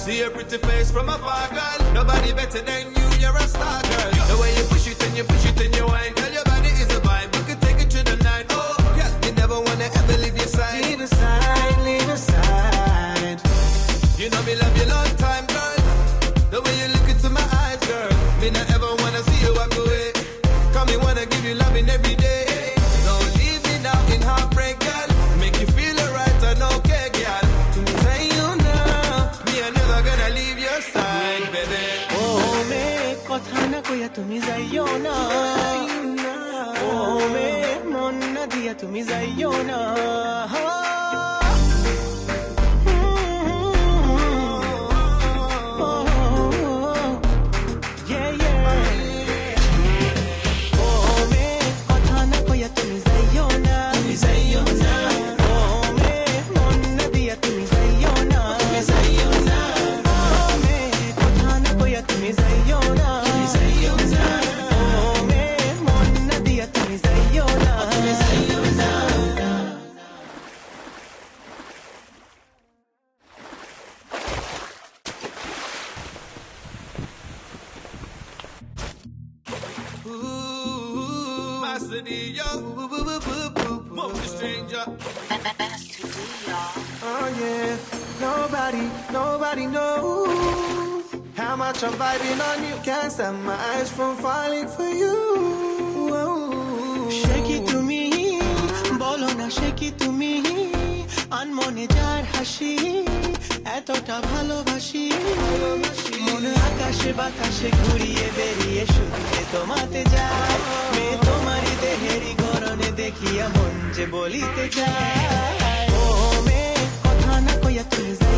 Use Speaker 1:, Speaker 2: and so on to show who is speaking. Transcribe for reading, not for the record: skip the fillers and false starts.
Speaker 1: See your pretty face from afar, girl. Nobody better than you, you're a star, girl. The way you push it and you push it and you whine, girl, your body is a vibe. We could take it to the night. Oh, yeah, you never wanna ever leave your side.
Speaker 2: Leave aside, leave aside.
Speaker 1: You know me love you long time, girl. The way you look into my eyes, girl. Me not ever wanna see you walk away. Come me wanna give you loving every day. Don't leave me now in heartbreak, girl. Make you feel alright and okay, girl. Say you know, me I'm never gonna leave your side, baby.
Speaker 2: Oh me kotha na koya tumi jaiyo na. Oh me mon na diya tumi jaiyo na.
Speaker 1: Master D, yo. Move the stranger.
Speaker 2: Oh yeah, nobody knows how much I'm vibing on you. Can't stop my eyes from falling for you. Whoa. Shake it to me, bolo na shake it to me. Anmone jar hashi, etota bhalobasi. Mone akashe batashe ঘুরিয়ে বেরিয়ে শুনতে তোমাতে যায়। মে তোমারি দেহেরি গরনে দেখিয়া মন যে বলিতে যায়। ও মে কথা না কইয়া তুমি যাই